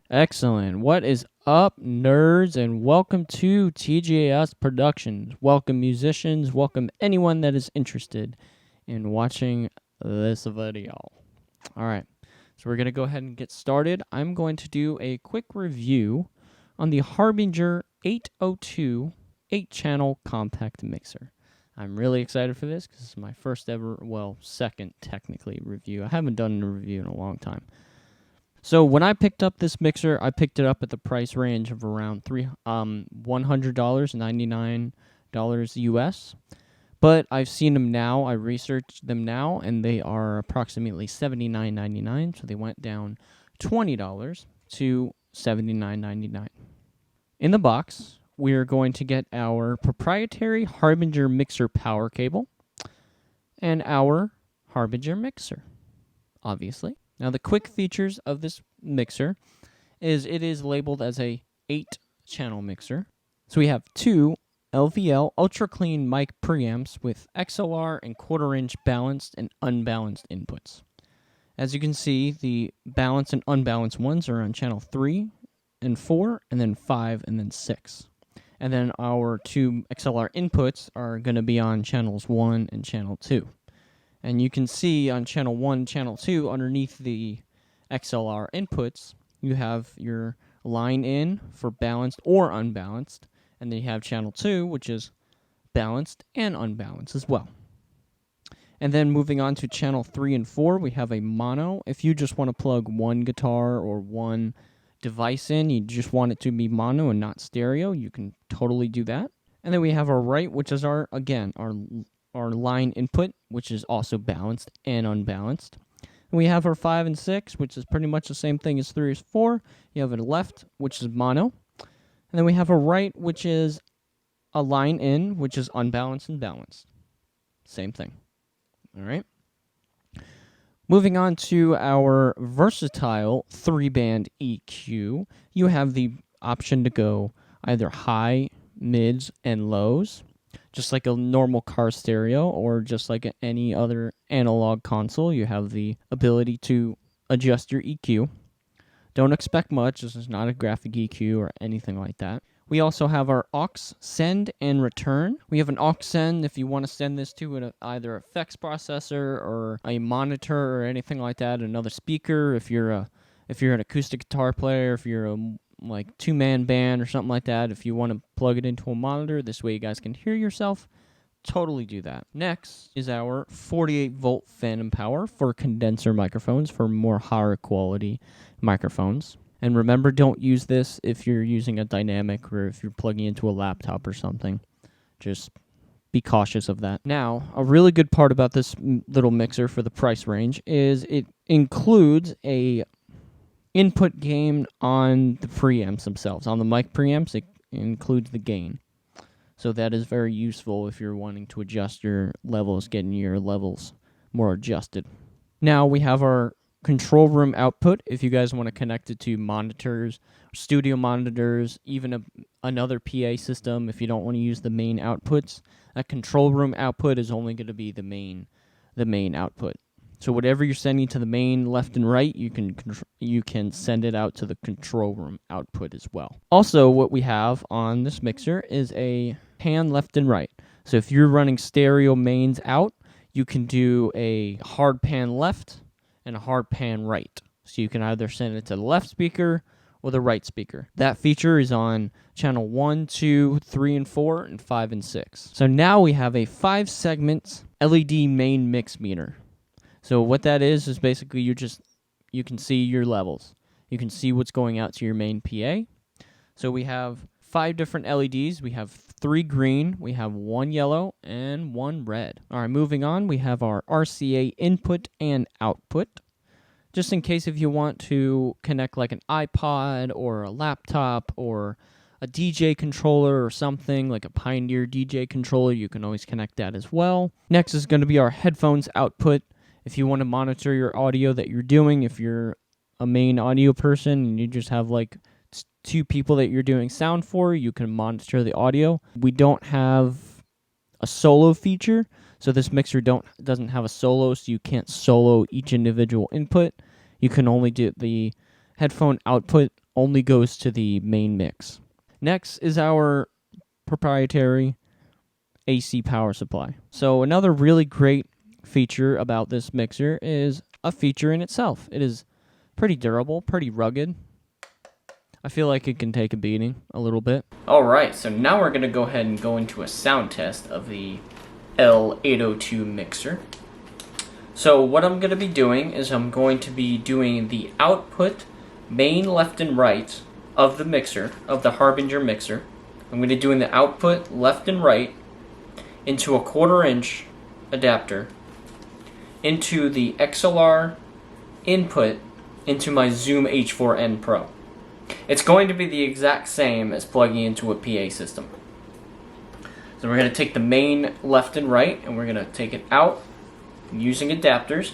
Excellent. What is up, nerds, and welcome to TGAS Productions. Welcome, musicians. Welcome, anyone that is interested in watching this video. All right, so we're going to go ahead and get started. I'm going to do a quick review on the Harbinger L802 8-channel compact mixer. I'm really excited for this because it's my first ever, second technically review. I haven't done a review in a long time. So when I picked up this mixer, I picked it up at the price range of around $100, $99 US. But I've seen them now. I researched them now, and they are approximately $79.99. So they went down $20 to $79.99. In the box, we are going to get our proprietary Harbinger mixer power cable and our Harbinger mixer, obviously. Now, the quick features of this mixer is it is labeled as a 8-channel mixer. So we have two LVL Ultra Clean mic preamps with XLR and quarter-inch balanced and unbalanced inputs. As you can see, the balanced and unbalanced ones are on channel 3 and 4, and then 5, and then 6. And then our two XLR inputs are going to be on channels 1 and channel 2. And you can see on channel 1, channel 2, underneath the XLR inputs, you have your line in for balanced or unbalanced, and then you have channel 2, which is balanced and unbalanced as well. And then moving on to channel 3 and 4, we have a mono. If you just want to plug one guitar or one device in, you just want it to be mono and not stereo, you can totally do that. And then we have our right, which is our line input, which is also balanced and unbalanced. And we have our 5 and 6, which is pretty much the same thing as 3 and 4. You have a left, which is mono. And then we have a right, which is a line in, which is unbalanced and balanced. Same thing. All right. Moving on to our versatile 3-band EQ, you have the option to go either high, mids, and lows, just like a normal car stereo or just like any other analog console. You have the ability to adjust your EQ. Don't expect much. This is not a graphic EQ or anything like that. We also have our aux send and return. We have an aux send if you want to send this to either effects processor or a monitor or anything like that, another speaker. If you're an acoustic guitar player, if you're a two-man band or something like that, if you want to plug it into a monitor, this way you guys can hear yourself, totally do that. Next is our 48-volt phantom power for condenser microphones for more higher quality microphones. And remember, don't use this if you're using a dynamic or if you're plugging into a laptop or something. Just be cautious of that. Now, a really good part about this little mixer for the price range is it includes a input gain on the preamps themselves. On the mic preamps, it includes the gain. So that is very useful if you're wanting to adjust your levels, getting your levels more adjusted. Now we have our control room output. If you guys want to connect it to monitors, studio monitors, even another PA system, if you don't want to use the main outputs, that control room output is only going to be the main output. So whatever you're sending to the main left and right, you can send it out to the control room output as well. Also, what we have on this mixer is a pan left and right. So if you're running stereo mains out, you can do a hard pan left and a hard pan right. So you can either send it to the left speaker or the right speaker. That feature is on channel 1, 2, 3, and 4, and 5 and 6. So now we have a 5-segment LED main mix meter. So what that is basically you can see your levels. You can see what's going out to your main PA. So we have 5 different LEDs. We have 3 green, we have 1 yellow, and 1 red. All right, moving on, we have our RCA input and output. Just in case if you want to connect like an iPod or a laptop or a DJ controller or something, like a Pioneer DJ controller, you can always connect that as well. Next is going to be our headphones output. If you want to monitor your audio that you're doing, if you're a main audio person and you just have like 2 people that you're doing sound for, you can monitor the audio. We don't have a solo feature, so this mixer doesn't have a solo, so you can't solo each individual input. You can only do the headphone output only goes to the main mix. Next is our proprietary AC power supply. So another really great feature about this mixer is a feature in itself. It is pretty durable, pretty rugged. I feel like it can take a beating a little bit. Alright, so now we're going to go ahead and go into a sound test of the L802 mixer. So what I'm going to be doing is I'm going to be doing the output main left and right of the mixer, of the Harbinger mixer. I'm going to be doing the output left and right into a 1/4 inch adapter into the XLR input into my Zoom H4n Pro. It's going to be the exact same as plugging into a PA system. So we're going to take the main left and right and we're going to take it out using adapters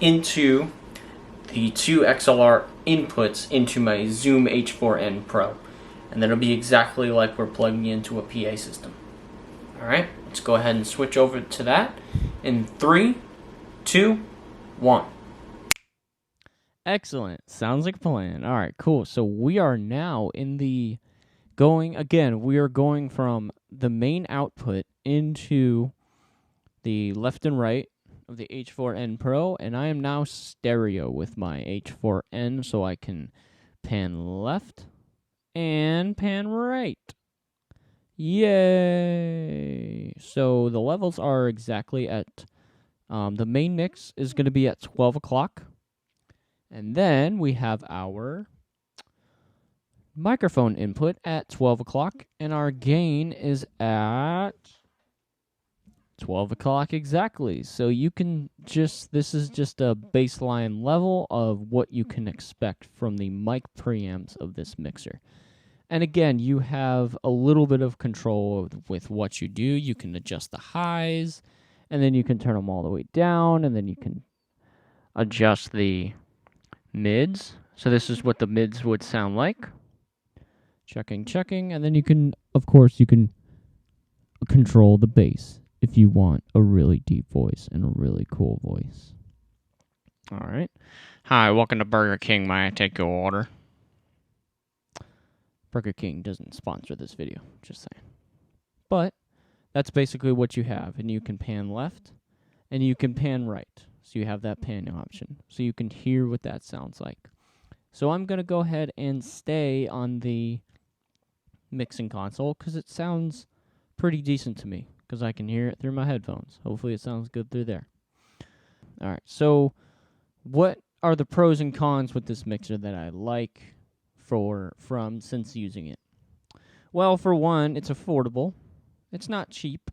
into the 2 XLR inputs into my Zoom H4n Pro. And then it'll be exactly like we're plugging into a PA system. Alright, let's go ahead and switch over to that in 3, 2, 1. Excellent. Sounds like a plan. All right, cool. So we are now in the we are going from the main output into the left and right of the H4n Pro, and I am now stereo with my H4n, so I can pan left and pan right. Yay! So the levels are exactly at, the main mix is going to be at 12 o'clock. And then we have our microphone input at 12 o'clock, and our gain is at 12 o'clock exactly. So you can this is just a baseline level of what you can expect from the mic preamps of this mixer. And again, you have a little bit of control with what you do. You can adjust the highs, and then you can turn them all the way down, and then you can adjust the mids. So this is what the mids would sound like. Checking, and then you can, of course, you can control the bass if you want a really deep voice and a really cool voice. All right. Hi, welcome to Burger King. May I take your order? Burger King doesn't sponsor this video, just saying. But that's basically what you have, and you can pan left, and you can pan right. So you have that panning option, so you can hear what that sounds like. So I'm going to go ahead and stay on the mixing console because it sounds pretty decent to me because I can hear it through my headphones. Hopefully it sounds good through there. All right, so what are the pros and cons with this mixer that I like since using it? Well, for one, it's affordable. It's not cheap,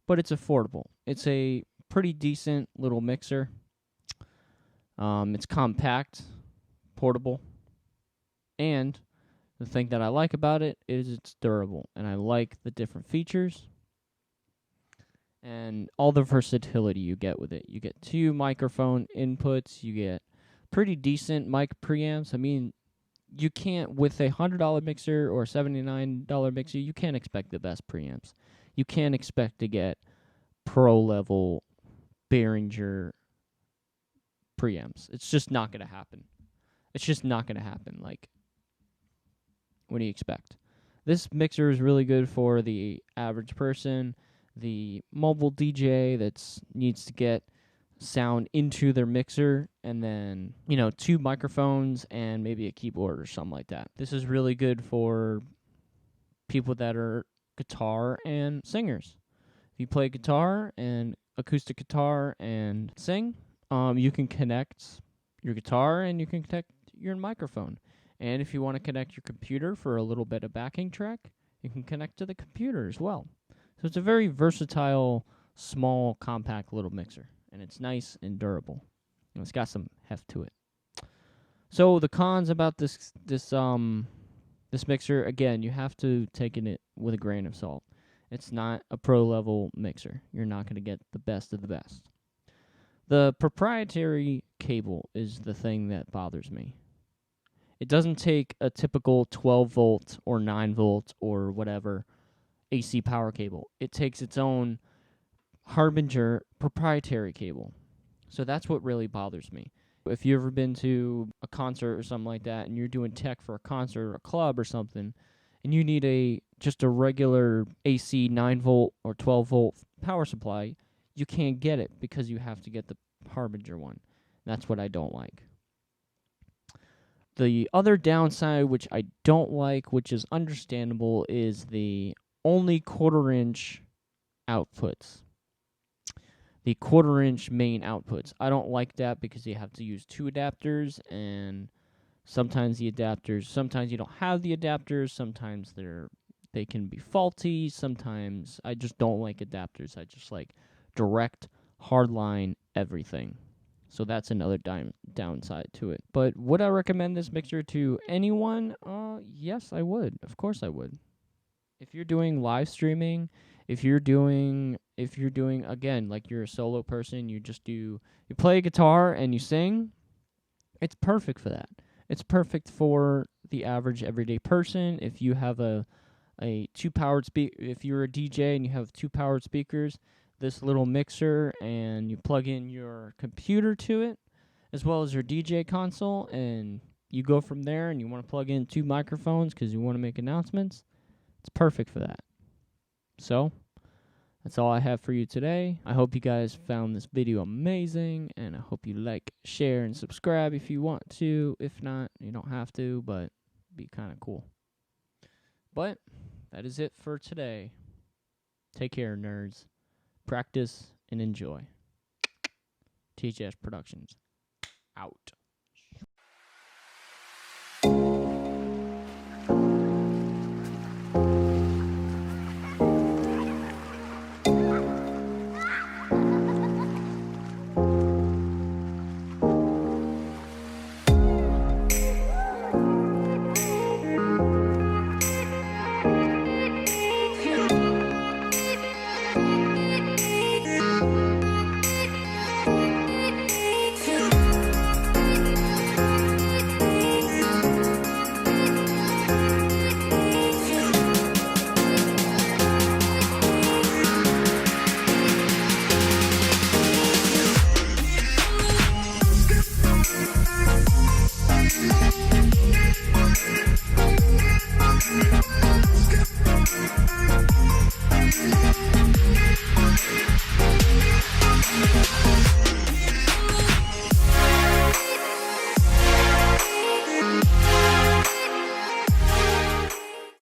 but it's affordable. It's a pretty decent little mixer. It's compact, portable, and the thing that I like about it is it's durable, and I like the different features and all the versatility you get with it. You get 2 microphone inputs, you get pretty decent mic preamps. I mean, you can't, with a $100 mixer or $79 mixer, you can't expect the best preamps. You can't expect to get pro-level Behringer preamps. It's just not going to happen. It's just not going to happen. Like, what do you expect? This mixer is really good for the average person, the mobile DJ that needs to get sound into their mixer, and then, 2 microphones and maybe a keyboard or something like that. This is really good for people that are guitar and singers. If you play guitar and acoustic guitar and sing, you can connect your guitar and you can connect your microphone. And if you want to connect your computer for a little bit of backing track, you can connect to the computer as well. So it's a very versatile, small, compact little mixer. And it's nice and durable. And it's got some heft to it. So the cons about this mixer, again, you have to take it with a grain of salt. It's not a pro-level mixer. You're not going to get the best of the best. The proprietary cable is the thing that bothers me. It doesn't take a typical 12-volt or 9-volt or whatever AC power cable. It takes its own Harbinger proprietary cable. So that's what really bothers me. If you've ever been to a concert or something like that, and you're doing tech for a concert or a club or something, and you need just a regular AC 9-volt or 12-volt power supply, you can't get it because you have to get the Harbinger one. That's what I don't like. The other downside, which I don't like, which is understandable, is the only 1/4-inch outputs. The 1/4-inch main outputs. I don't like that because you have to use 2 adapters, and sometimes you don't have the adapters, sometimes they can be faulty, sometimes I just don't like adapters. I just like direct, hardline everything. So that's another downside to it. But would I recommend this mixer to anyone? Yes, I would. Of course I would. If you're doing live streaming, if you're doing again, like you're a solo person, you play a guitar and you sing, it's perfect for that. It's perfect for the average everyday person. If you have a 2-powered if you're a DJ and you have 2 powered speakers, this little mixer, and you plug in your computer to it as well as your DJ console, and you go from there, and you want to plug in 2 microphones because you want to make announcements, it's perfect for that. So that's all I have for you today. I hope you guys found this video amazing, and I hope you like, share, and subscribe if you want to. If not, you don't have to, but it'd be kind of cool. But that is it for today. Take care, nerds. Practice and enjoy. THS Productions. Out.